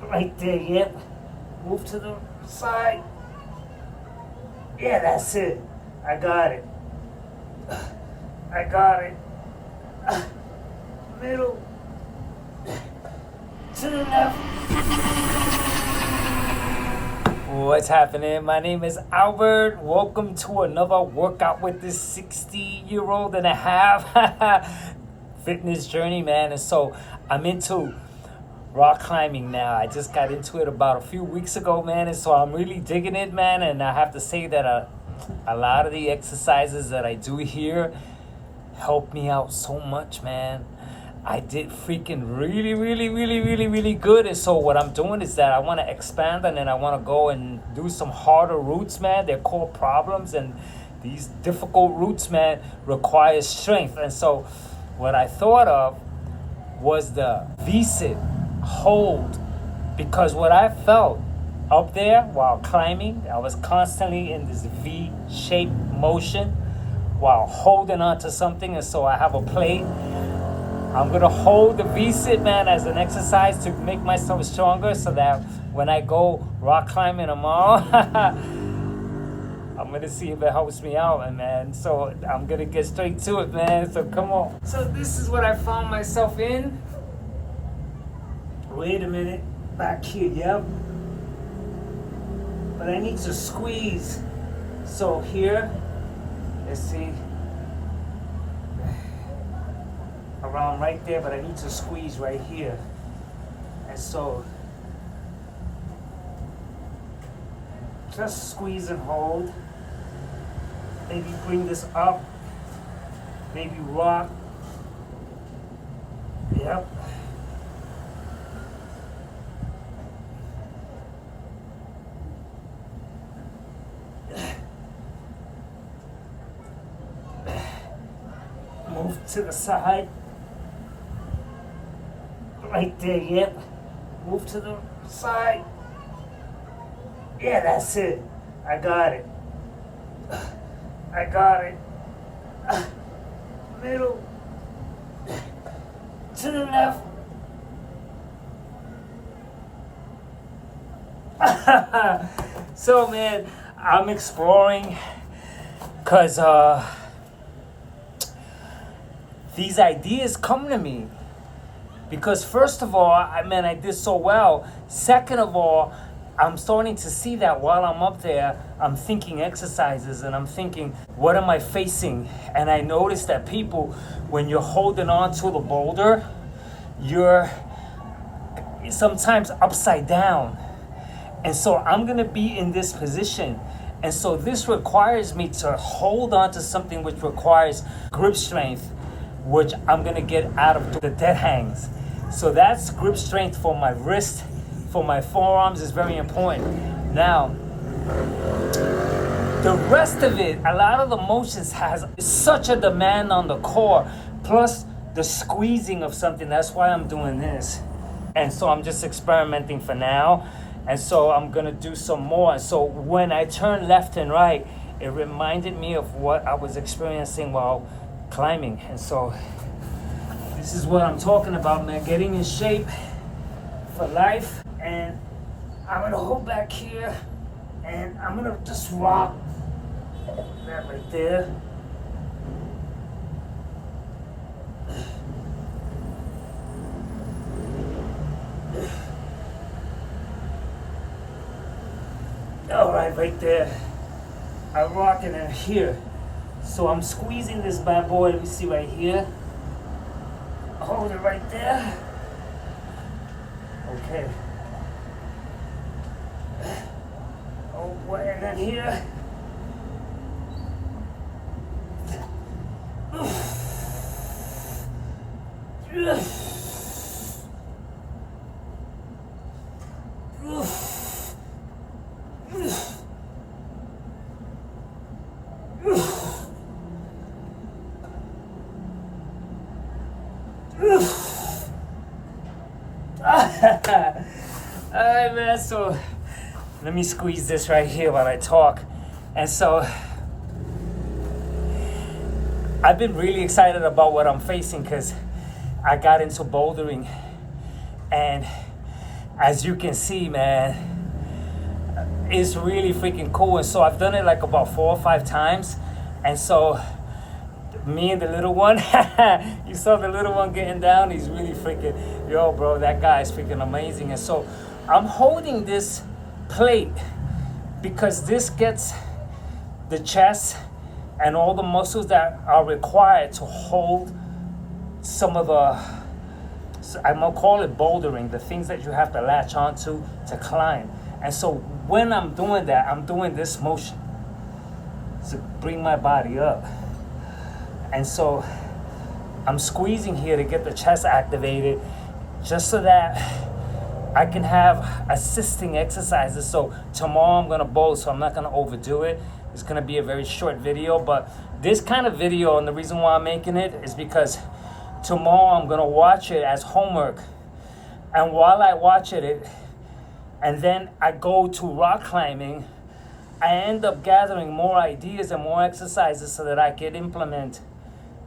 Right there, yep. Move to the side. Yeah, that's it. I got it. I got it. Middle. To the left. What's happening? My name is Albert. Welcome to another workout with this 60-year-old and a half fitness journey, man. And so I'm into rock climbing now. I just got into it about a few weeks ago, man, and so I'm really digging it, man. And I have to say that a lot of the exercises that I do here help me out so much, man. I did freaking really good. And so what I'm doing is that I want to expand, and then I want to go and do some harder routes, man. They're called problems, and these difficult routes, man, require strength. And so what I thought of was the V-sit hold, because what I felt up there while climbing, I was constantly in this V-shaped motion while holding on to something. And so I have a plate. I'm gonna hold the V-sit, man, as an exercise to make myself stronger, so that when I go rock climbing tomorrow, I'm gonna see if it helps me out, and man, so I'm gonna get straight to it, man. So come on. So this is what I found myself in. Wait a minute, back here, yep. But I need to squeeze. So here, let's see. Around right there, but I need to squeeze right here. And so just squeeze and hold. Maybe bring this up. Maybe rock. Yep. Move to the side. Right there, yep. Move to the side. Yeah, that's it. I got it. I got it. Middle. To the left. So, man, I'm exploring because these ideas come to me. Because first of all, I did so well. Second of all, I'm starting to see that while I'm up there, I'm thinking exercises, and I'm thinking, what am I facing? And I noticed that people, when you're holding on to the boulder, you're sometimes upside down. And so I'm gonna be in this position. And so this requires me to hold on to something which requires grip strength, which I'm gonna get out of the dead hangs. So that's grip strength for my wrist, for my forearms is very important. Now, the rest of it, a lot of the motions has such a demand on the core, plus the squeezing of something. That's why I'm doing this. And so I'm just experimenting for now. And so I'm gonna do some more. So when I turn left and right, it reminded me of what I was experiencing while climbing. And so this is what I'm talking about, man. Getting in shape for life. And I'm gonna hold back here, and I'm gonna just rock that right there. All right there. I'm rocking it here. So I'm squeezing this bad boy. Let me see right here. Hold it right there. Okay. Oh boy, and then here. Alright, man, so let me squeeze this right here while I talk. And so I've been really excited about what I'm facing, because I got into bouldering, and as you can see, man, it's really freaking cool. And so I've done it like about 4 or 5 times. And so me and the little one, you saw the little one getting down. He's really freaking, yo, bro, that guy is freaking amazing. And so I'm holding this plate because this gets the chest and all the muscles that are required to hold some of the, I'm gonna call it bouldering, the things that you have to latch onto to climb. And so when I'm doing that, I'm doing this motion to bring my body up. And so I'm squeezing here to get the chest activated just so that I can have assisting exercises. So tomorrow I'm gonna bowl, so I'm not gonna overdo it. It's gonna be a very short video, but this kind of video, and the reason why I'm making it is because tomorrow I'm gonna watch it as homework. And while I watch it, and then I go to rock climbing, I end up gathering more ideas and more exercises so that I can implement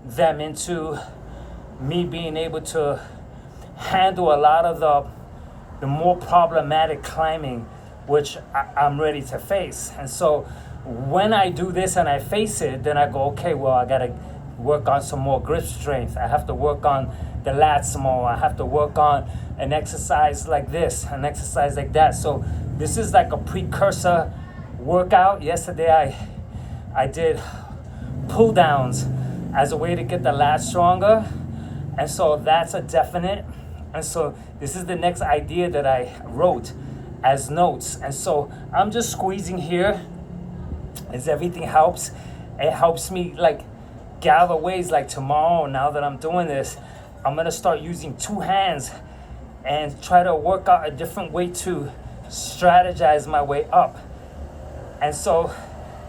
them into me being able to handle a lot of the more problematic climbing, which I'm ready to face. And so when I do this and I face it, then I go, okay, well, I gotta work on some more grip strength. I have to work on the lats more. I have to work on an exercise like this, an exercise like that. So this is like a precursor workout. Yesterday I did pull downs as a way to get the lats stronger. And so that's a definite. And so this is the next idea that I wrote as notes. And so I'm just squeezing here as everything helps. It helps me like gather ways. Like tomorrow, now that I'm doing this, I'm gonna start using 2 hands and try to work out a different way to strategize my way up. And so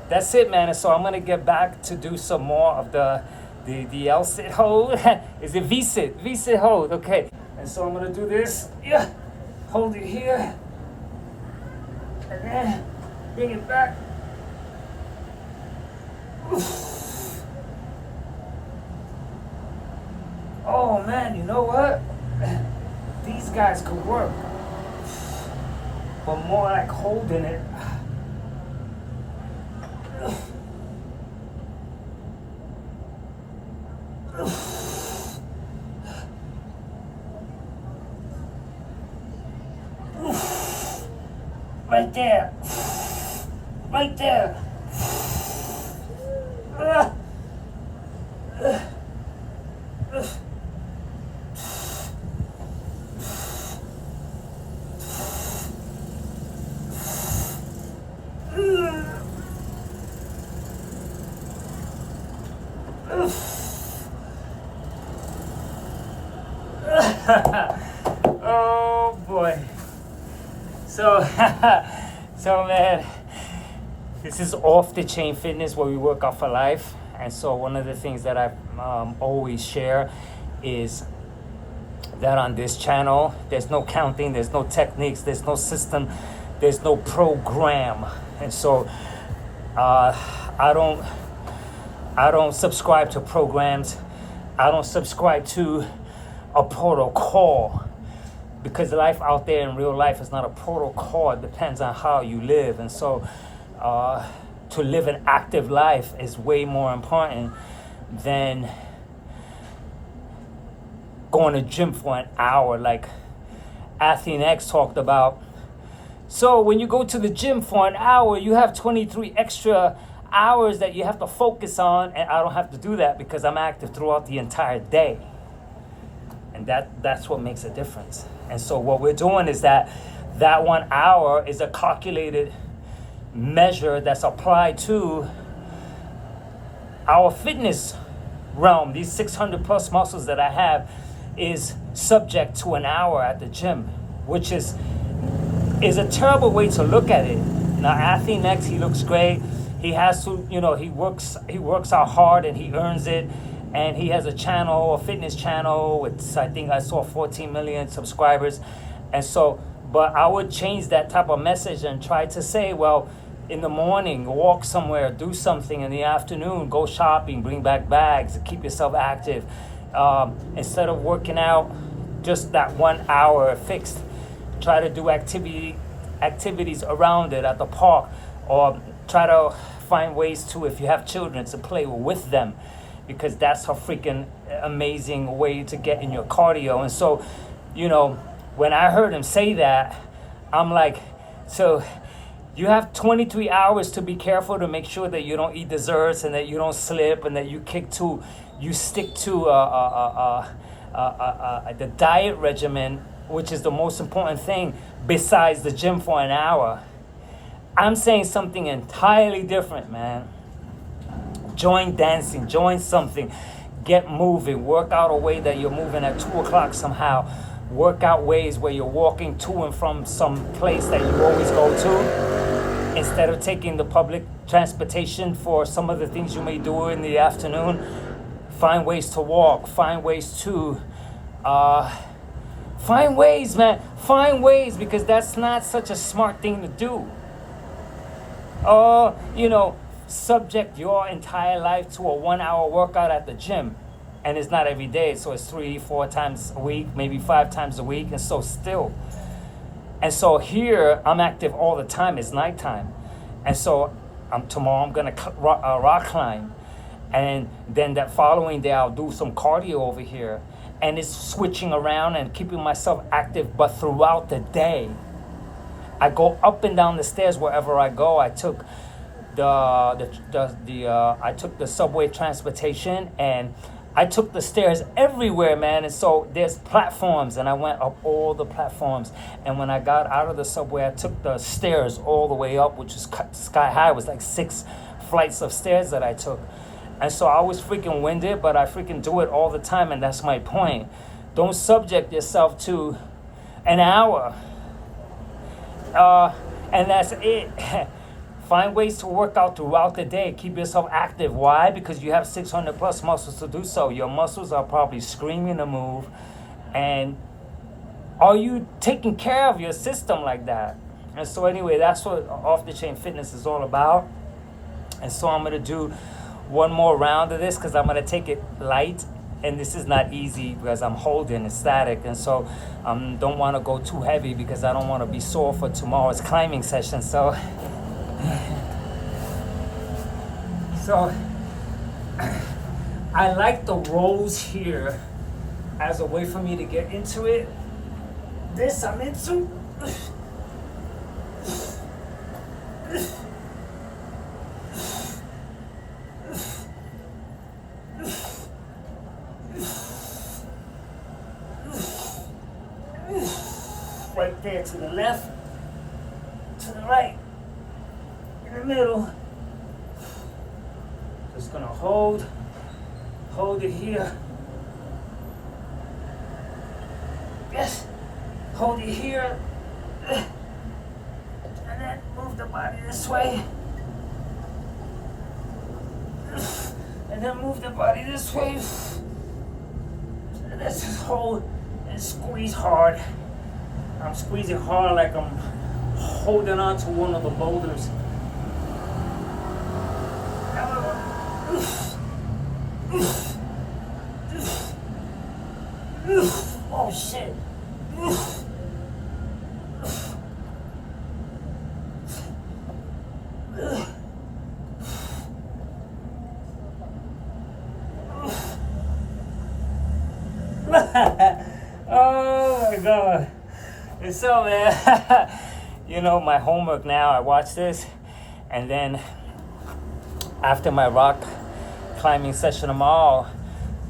that's it, man. And so I'm gonna get back to do some more of the L-sit hold. Is it V-sit? V-sit hold, okay. And so I'm gonna do this, yeah. Hold it here. And then bring it back. Oof. Oh man, you know what? These guys could work. But more like holding it. Right there. Right there. Oh boy. So man, this is off the chain fitness where we work out for life. And so one of the things that I always share is that on this channel, there's no counting, there's no techniques, there's no system, there's no program. And so I don't subscribe to programs. I don't subscribe to a protocol, because life out there in real life is not a protocol. It depends on how you live. And so to live an active life is way more important than going to gym for an hour, like Athlete X talked about. So when you go to the gym for an hour, you have 23 extra hours that you have to focus on, and I don't have to do that because I'm active throughout the entire day. And that's what makes a difference. And so what we're doing is that 1 hour is a calculated measure that's applied to our fitness realm. These 600 plus muscles that I have is subject to an hour at the gym, which is a terrible way to look at it. Now, Athlete X, he looks great. He has to, he works out hard and he earns it. And he has a channel, a fitness channel with, I think I saw 14 million subscribers. And so, but I would change that type of message and try to say, well, in the morning, walk somewhere, do something. In the afternoon, go shopping, bring back bags, keep yourself active. Instead of working out just that 1 hour fixed, try to do activities around it at the park, or try to find ways to, if you have children, to play with them, because that's a freaking amazing way to get in your cardio. And so, when I heard him say that, I'm like, so you have 23 hours to be careful to make sure that you don't eat desserts and that you don't slip and that you stick to the diet regimen, which is the most important thing besides the gym for an hour. I'm saying something entirely different, man. Join dancing, join something, get moving, work out a way that you're moving at 2 o'clock somehow. Work out ways where you're walking to and from some place that you always go to, instead of taking the public transportation for some of the things you may do in the afternoon. Find ways to walk, find ways to find ways, man. Find ways, because that's not such a smart thing to do. Subject your entire life to a 1 hour workout at the gym. And it's not every day, so it's 3-4 times a week, maybe 5 times a week, and so still. And so here, I'm active all the time. It's nighttime. And so tomorrow I'm going to rock climb. And then that following day, I'll do some cardio over here. And it's switching around and keeping myself active, but throughout the day. I go up and down the stairs wherever I go. I took I took the subway transportation, and I took the stairs everywhere, man. And so there's platforms, and I went up all the platforms. And when I got out of the subway, I took the stairs all the way up, which is sky high. It was like 6 flights of stairs that I took. And so I was freaking winded, but I freaking do it all the time, and that's my point. Don't subject yourself to an hour. And that's it. Find ways to work out throughout the day. Keep yourself active. Why? Because you have 600 plus muscles to do so. Your muscles are probably screaming to move. And are you taking care of your system like that? And so anyway, that's what Off the Chain Fitness is all about. And so I'm going to do one more round of this, because I'm going to take it light. And this is not easy because I'm holding, it's static. And so don't want to go too heavy, because I don't want to be sore for tomorrow's climbing session. So I like the rolls here as a way for me to get into it. This I'm into. Right there, to the left, to the right, in the middle. Just gonna hold it here. Yes, hold it here. And then move the body this way. And then move the body this way. And let's just hold and squeeze hard. I'm squeezing hard like I'm holding on to one of the boulders. Oh shit. Oh my god. And so, man, my homework now, I watch this, and then after my rock climbing session tomorrow,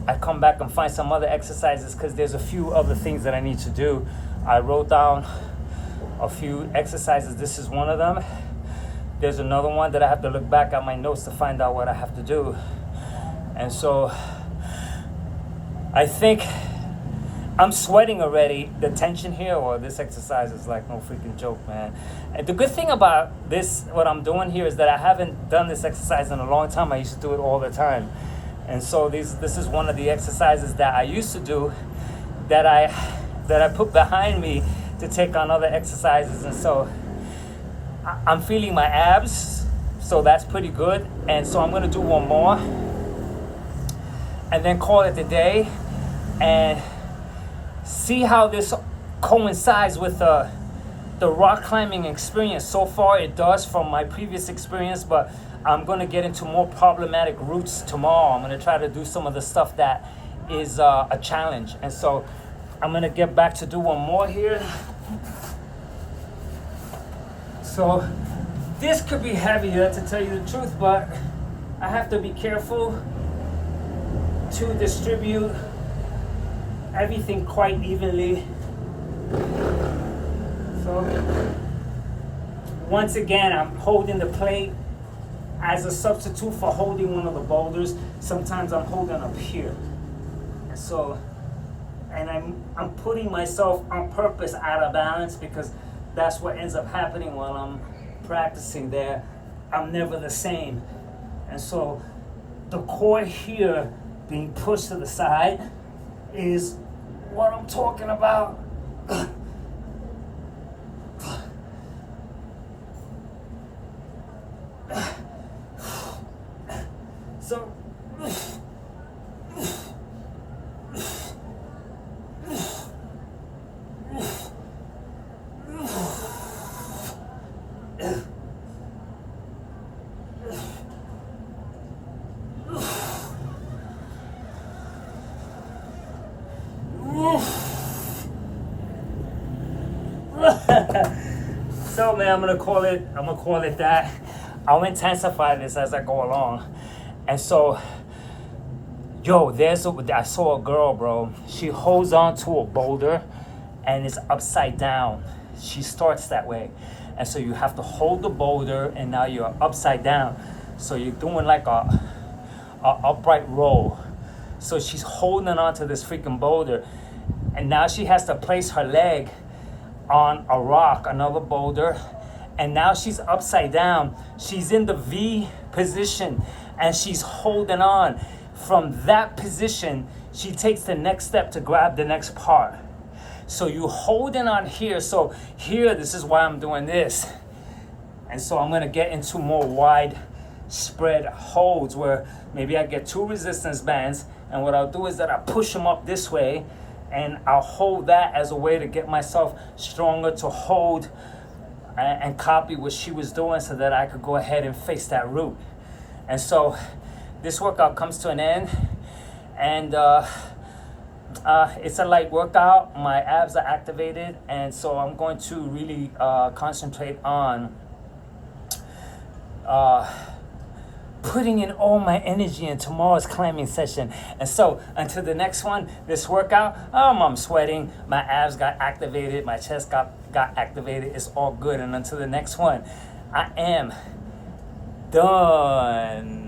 I come back and find some other exercises, because there's a few other things that I need to do. I wrote down a few exercises. This is one of them. There's another one that I have to look back at my notes to find out what I have to do. And so I think I'm sweating already. The tension here, or this exercise, is like no freaking joke, man. And the good thing about this, what I'm doing here, is that I haven't done this exercise in a long time. I used to do it all the time. And so this is one of the exercises that I used to do that I put behind me to take on other exercises. And so I'm feeling my abs, so that's pretty good. And so I'm going to do one more and then call it a day, and see how this coincides with the the rock climbing experience. So far it does from my previous experience, but I'm going to get into more problematic routes tomorrow. I'm going to try to do some of the stuff that is a challenge. And so I'm going to get back to do one more here. So this could be heavier, to tell you the truth, but I have to be careful to distribute everything quite evenly. So once again, I'm holding the plate as a substitute for holding one of the boulders. Sometimes I'm holding up here. So, and I'm putting myself on purpose out of balance, because that's what ends up happening while I'm practicing there. I'm never the same. And so the core here being pushed to the side is what I'm talking about. So so man, I'm gonna call it that. I'll intensify this as I go along. And so, yo, I saw a girl, bro. She holds on to a boulder and it's upside down. She starts that way. And so you have to hold the boulder and now you're upside down. So you're doing like a upright roll. So she's holding on to this freaking boulder. And now she has to place her leg on a rock, another boulder. And now she's upside down. She's in the V position and she's holding on. From that position, she takes the next step to grab the next part. So you holding on here. So here, this is why I'm doing this. And so I'm gonna get into more wide spread holds where maybe I get 2 resistance bands, and what I'll do is that I push them up this way and I'll hold that as a way to get myself stronger to hold and copy what she was doing so that I could go ahead and face that route. And so this workout comes to an end, and it's a light workout. My abs are activated, and so I'm going to really concentrate on putting in all my energy in tomorrow's climbing session. And so until the next one, this workout, I'm sweating, my abs got activated, my chest got activated, it's all good. And until the next one, I am done.